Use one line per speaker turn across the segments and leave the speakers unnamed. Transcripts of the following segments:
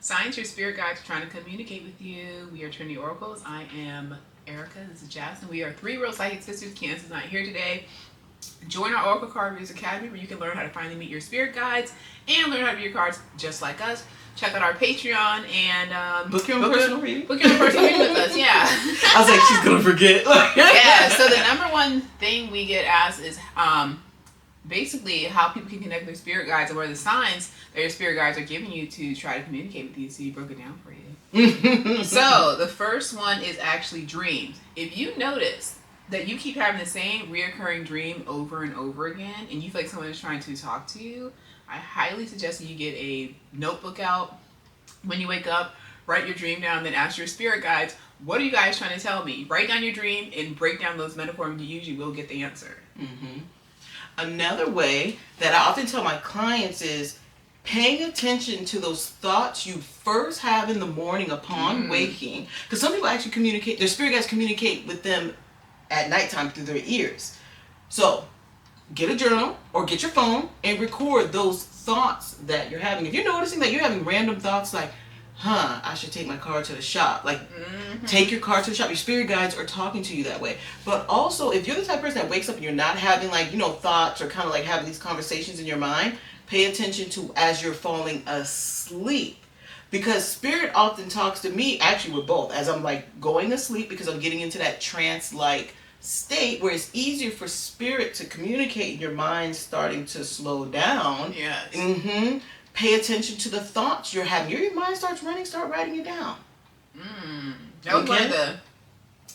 Science, your spirit guides are trying to communicate with you. We are Trinity Oracles. I am Erica. This is Jasmine. We are three real psychic sisters. Candace is not here today. Join our Oracle Card Readers Academy where you can learn how to finally meet your spirit guides and learn how to read your cards just like us. Check out our Patreon and
book your own personal reading.
Book your own personal reading with us, yeah.
I was like, she's going to forget.
Yeah, so the number one thing we get asked is basically how people can connect with their spirit guides and what are the signs that your spirit guides are giving you to try to communicate with you. So you broke it down for you. So the first one is actually dreams. If you notice that you keep having the same reoccurring dream over and over again and you feel like someone is trying to talk to you, I highly suggest that you get a notebook out when you wake up, write your dream down, then ask your spirit guides, what are you guys trying to tell me? Write down your dream and break down those metaphors and you usually will get the answer.
Mm-hmm. Another way that I often tell my clients is paying attention to those thoughts you first have in the morning upon waking. Because some people actually communicate, their spirit guides communicate with them at nighttime through their ears. So get a journal or get your phone and record those thoughts that you're having. If you're noticing that you're having random thoughts like, I should take my car to the shop. Like, take your car to the shop. Your spirit guides are talking to you that way. But also, if you're the type of person that wakes up and you're not having, like, thoughts or kind of like having these conversations in your mind, pay attention to as you're falling asleep. Because spirit often talks to me, actually with both, as I'm like going to sleep because I'm getting into that trance-like state where it's easier for spirit to communicate and your mind starting to slow down.
Yes.
Pay attention to the thoughts you're having. Your mind starts running, start writing it down.
That was one of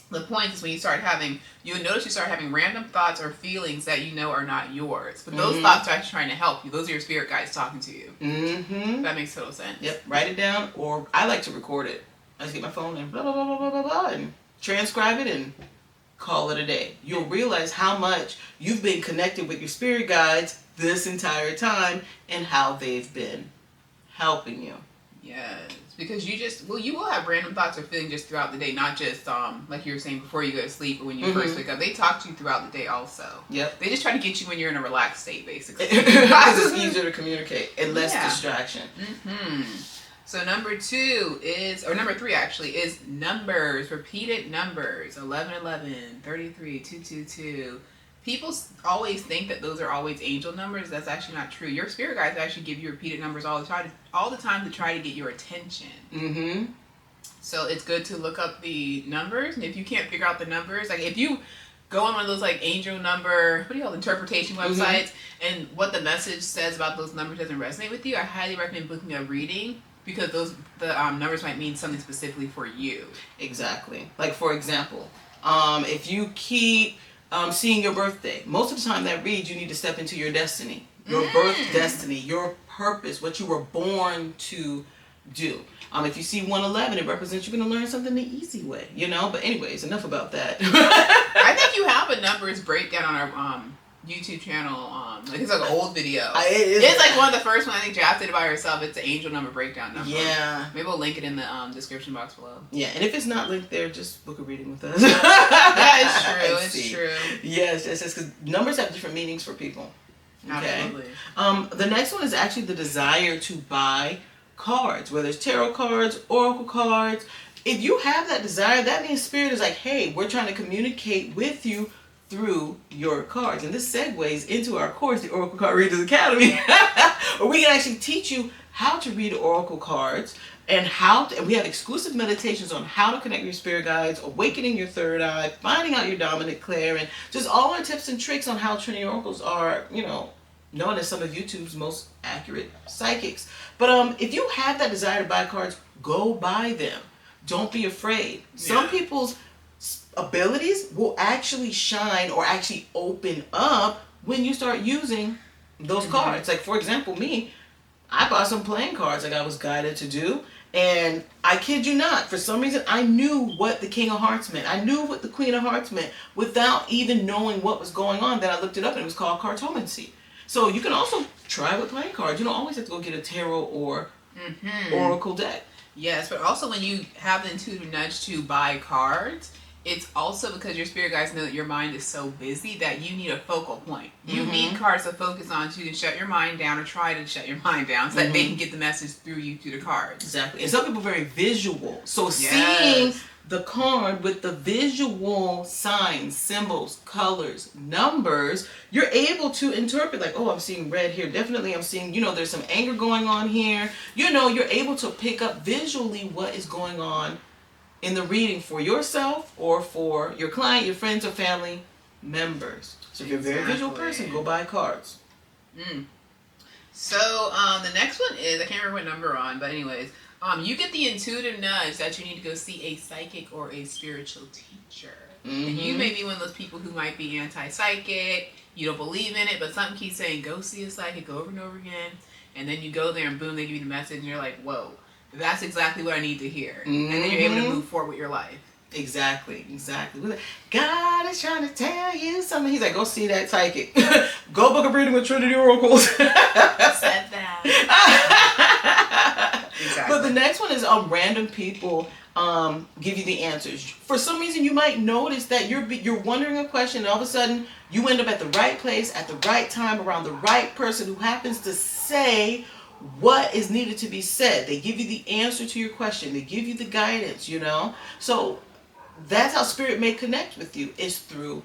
the points is when you'll notice you start having random thoughts or feelings that you know are not yours. But those thoughts are actually trying to help you. Those are your spirit guides talking to you. That makes total sense.
Yep, write it down, or I like to record it. I just get my phone and blah, blah, blah, blah, blah, blah, blah, and transcribe it and call it a day. You'll realize how much you've been connected with your spirit guides this entire time and how they've been helping you.
Yes, because you will have random thoughts or feelings just throughout the day, not just like you were saying before you go to sleep or when you first wake up. They talk to you throughout the day also.
Yep.
They just try to get you when you're in a relaxed state, basically.
Because it's easier to communicate and less distraction. So
number three actually is numbers, repeated numbers, 1111, 33, 222. People always think that those are always angel numbers. That's actually not true. Your spirit guides actually give you repeated numbers all the time to try to get your attention. So it's good to look up the numbers, and if you can't figure out the numbers, like if you go on one of those like angel number, interpretation websites, and what the message says about those numbers doesn't resonate with you, I highly recommend booking a reading. Because the numbers might mean something specifically for you.
Exactly. Like for example, if you keep seeing your birthday, most of the time that reads you need to step into your destiny, your birth destiny, your purpose, what you were born to do. If you see 111, it represents you're going to learn something the easy way, But anyways, enough about that.
I think you have a numbers breakdown on our YouTube channel. It's like an old video. It's like one of the first ones. I think Jazz did it by herself. It's an angel number breakdown number.
Yeah.
Maybe we'll link it in the description box below.
Yeah, and if it's not linked there, just book a reading with us.
Yeah, it's true. It's true.
Yes, because numbers have different meanings for people. Okay.
Absolutely.
The next one is actually the desire to buy cards, whether it's tarot cards, oracle cards. If you have that desire, that means spirit is like, hey, we're trying to communicate with you through your cards. And this segues into our course, the Oracle Card Readers Academy, where we can actually teach you how to read oracle cards and and we have exclusive meditations on how to connect your spirit guides, awakening your third eye, finding out your dominant clair, and just all our tips and tricks on how Trinity Oracles are, known as some of YouTube's most accurate psychics. But if you have that desire to buy cards, go buy them. Don't be afraid. Some people's abilities will actually shine or actually open up when you start using those cards. Like for example, me, I bought some playing cards like I was guided to do, and I kid you not, for some reason I knew what the King of Hearts meant. I knew what the Queen of Hearts meant without even knowing what was going on. Then I looked it up and it was called cartomancy. So you can also try with playing cards. You don't always have to go get a tarot or oracle deck.
Yes, but also when you have the intuitive nudge to buy cards, it's also because your spirit guides know that your mind is so busy that you need a focal point. You
Mm-hmm.
need cards to focus on to shut your mind down, or try to shut your mind down, so that they can get the message through you through the cards.
Exactly. And some people are very visual. So
Yes.
seeing the card with the visual signs, symbols, colors, numbers, you're able to interpret like, oh, I'm seeing red here. Definitely I'm seeing, there's some anger going on here. You're able to pick up visually what is going on in the reading for yourself or for your client, your friends or family members. So if you're a very visual person, go buy cards.
So the next one is, I can't remember what number we're on, but anyways, you get the intuitive nudge that you need to go see a psychic or a spiritual teacher.
Mm-hmm.
And you may be one of those people who might be anti-psychic, you don't believe in it, but something keeps saying, go see a psychic over and over again. And then you go there and boom, they give you the message and you're like, whoa, that's exactly what I need to hear.
Mm-hmm.
And then you're able to move forward with your life.
Exactly. God is trying to tell you something. He's like, go see that psychic. Go book a reading with Trinity Oracles.
Said that. Exactly.
But the next one is random people give you the answers. For some reason, you might notice that you're wondering a question, and all of a sudden, you end up at the right place at the right time around the right person who happens to say what is needed to be said. They give you the answer to your question. They give you the guidance, So that's how spirit may connect with you, is through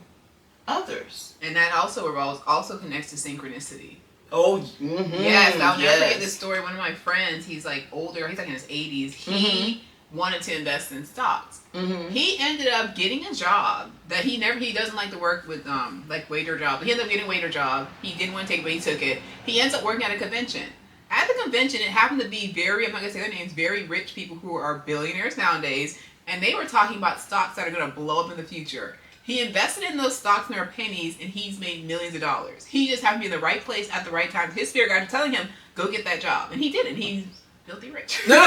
others.
And that also connects to synchronicity.
Oh, mm-hmm.
Yes, I'll never forget this story. One of my friends, he's like older, he's like in his 80s. He wanted to invest in stocks.
Mm-hmm.
He ended up getting a job that he doesn't like to work with, like waiter job. But he ended up getting a waiter job. He didn't want to take it, but he took it. He ends up working at a convention. At the convention, it happened to be I'm not going to say their names, very rich people who are billionaires nowadays. And they were talking about stocks that are going to blow up in the future. He invested in those stocks and their pennies, and he's made millions of dollars. He just happened to be in the right place at the right time. His spirit guide was telling him, go get that job. And he did it. He's filthy rich. He really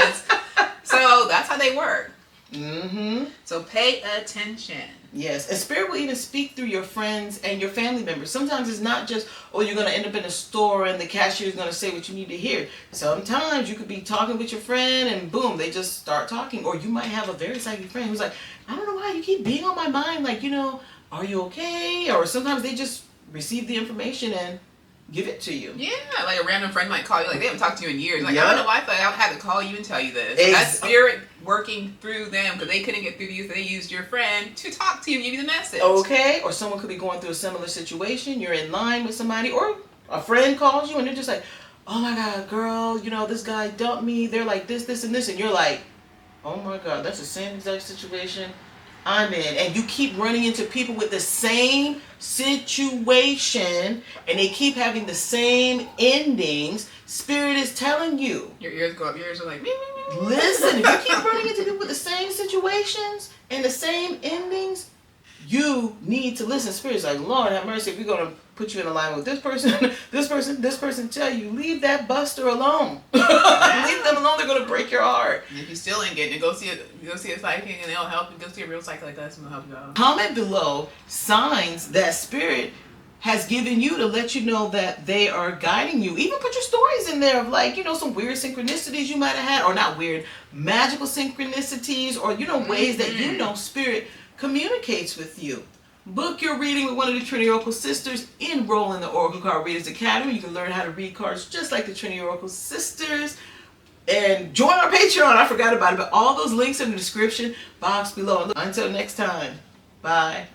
is. So that's how they work.
Mm-hmm.
So pay attention.
Yes, and spirit will even speak through your friends and your family members. Sometimes it's not just, you're going to end up in a store and the cashier is going to say what you need to hear. Sometimes you could be talking with your friend and boom, they just start talking. Or you might have a very psychic friend who's like, I don't know why you keep being on my mind. Like, are you okay? Or sometimes they just receive the information and give it to you.
Yeah, like a random friend might call you, like they haven't talked to you in years. Like,
Yep.
I don't know why I thought I had to call you and tell you this. That's spirit working through them because they couldn't get through to you, so they used your friend to talk to you and give you the message.
Okay, or someone could be going through a similar situation. You're in line with somebody, or a friend calls you and they're just like, oh my God, girl, this guy dumped me. They're like this, and this. And you're like, oh my God, that's the same exact situation I'm in. And you keep running into people with the same situation and they keep having the same endings. Spirit is telling you.
Your ears go up, your ears are like, me.
Listen, if you keep running into people with the same situations and the same endings, you need to listen. Spirit's like, Lord have mercy, if we're going to put you in alignment with this person, tell you, leave that buster alone. Leave them alone, they're going to break your heart.
And if you still ain't getting it, go see a psychic and they'll help you. Go see a real psychic like us and they'll help you out.
Comment below signs that spirit has given you to let you know that they are guiding you. Even put your stories in there of some weird synchronicities you might have had, or not weird, magical synchronicities, or ways that spirit communicates with you. Book your reading with one of the Trinity Oracles sisters. Enroll in the Oracle Card Readers Academy. You can learn how to read cards just like the Trinity Oracles sisters. And join our Patreon. I forgot about it, but all those links are in the description box below. Until next time, bye.